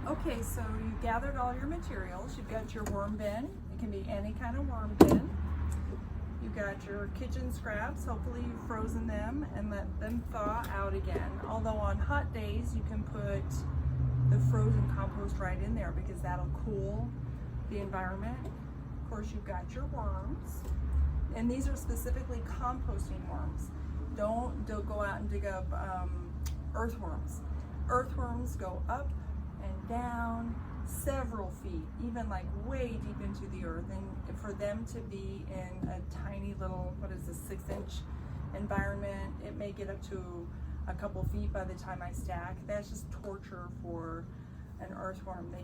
Okay, so you gathered all your materials. You've got your worm bin. It can be any kind of worm bin. You've got your kitchen scraps. Hopefully you've frozen them and let them thaw out again. Although on hot days you can put the frozen compost right in there because that'll cool the environment. Of course, you've got your worms. And these are specifically composting worms. Don't go out and dig up earthworms. Earthworms go up and down several feet, even like way deep into the earth. And for them to be in a tiny little, what is this, 6-inch environment, it may get up to a couple feet by the time I stack. That's just torture for an earthworm.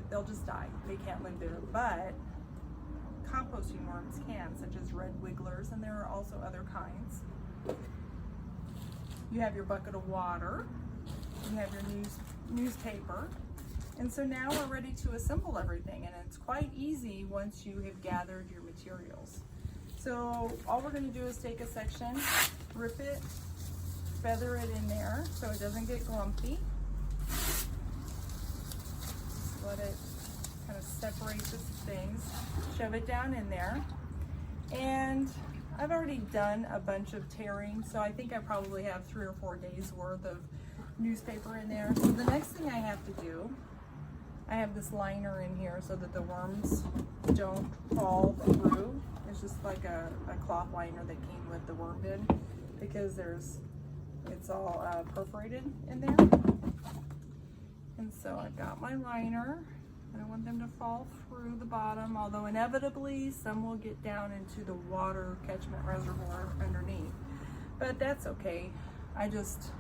They'll just die. They can't live there. But composting worms can, such as red wigglers, and there are also other kinds. You have your bucket of water. You have your newspaper. And so now we're ready to assemble everything, and it's quite easy once you have gathered your materials. So all we're going to do is take a section, rip it, feather it in there so it doesn't get glumpy. Just let it kind of separate the things, shove it down in there. And I've already done a bunch of tearing, so I think I probably have 3 or 4 days worth of newspaper in there. So the next thing I have to do, I have this liner in here so that the worms don't fall through. It's just like a cloth liner that came with the worm bin because it's all perforated in there. And so I've got my liner. I don't want them to fall through the bottom, although inevitably some will get down into the water catchment reservoir underneath. But that's okay. I just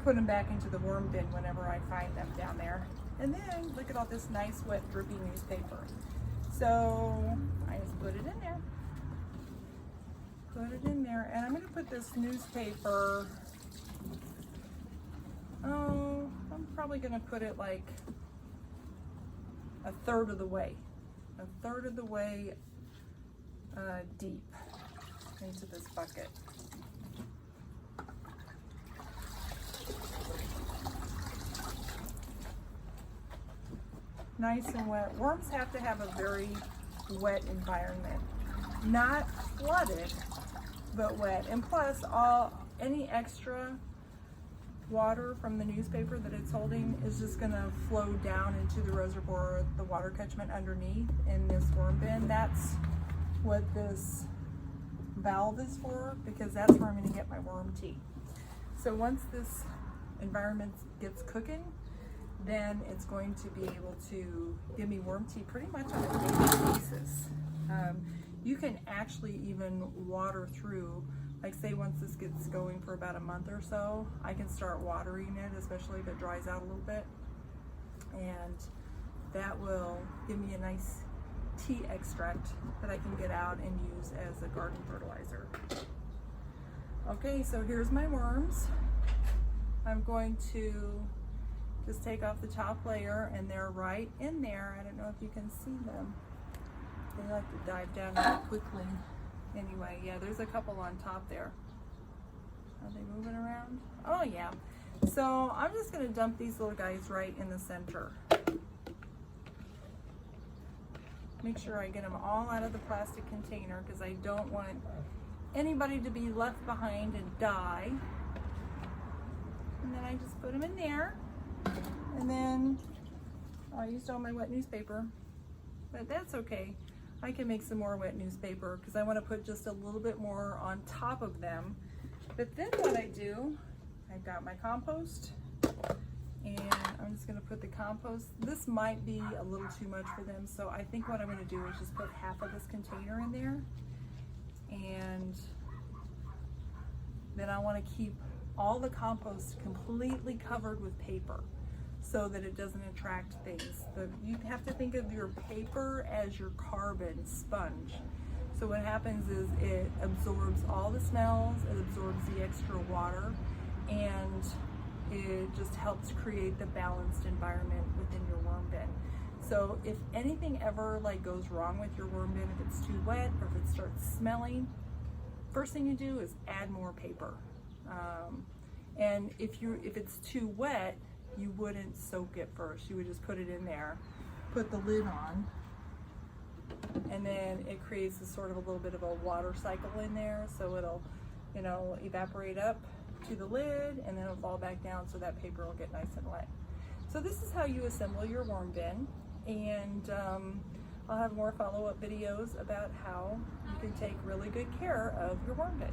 put them back into the worm bin whenever I find them down there. And then look at all this nice wet drippy newspaper. So I just put it in there. Put it in there, and I'm going to put this newspaper, I'm probably going to put it like a third of the way deep into this bucket. Nice and wet. Worms have to have a very wet environment, not flooded, but wet. And plus, any extra water from the newspaper that it's holding is just going to flow down into the reservoir, the water catchment underneath in this worm bin. That's what this valve is for, because that's where I'm going to get my worm tea. So once this environment gets cooking, then it's going to be able to give me worm tea pretty much on a daily basis. You can actually even water through, like say once this gets going for about a month or so, I can start watering it, especially if it dries out a little bit. And that will give me a nice tea extract that I can get out and use as a garden fertilizer. Okay, so here's my worms. I'm going to just take off the top layer, and they're right in there. I don't know if you can see them. They like to dive down really quickly. Anyway, yeah, there's a couple on top there. Are they moving around? Oh yeah. So I'm just gonna dump these little guys right in the center. Make sure I get them all out of the plastic container because I don't want anybody to be left behind and die. And then I just put them in there. And then I used all my wet newspaper, but that's okay. I can make some more wet newspaper because I want to put just a little bit more on top of them. But then what I do, I've got my compost, and I'm just going to put the compost. This might be a little too much for them, so I think what I'm going to do is just put half of this container in there, and then I want to keep all the compost completely covered with paper so that it doesn't attract things. You have to think of your paper as your carbon sponge. So what happens is it absorbs all the smells, it absorbs the extra water, and it just helps create the balanced environment within your worm bin. So if anything ever goes wrong with your worm bin, if it's too wet or if it starts smelling, first thing you do is add more paper. And if it's too wet, you wouldn't soak it first. You would just put it in there, put the lid on, and then it creates a sort of a little bit of a water cycle in there, so it'll, you know, evaporate up to the lid and then it'll fall back down, so that paper will get nice and wet. So this is how you assemble your worm bin, and I'll have more follow-up videos about how you can take really good care of your worm bin.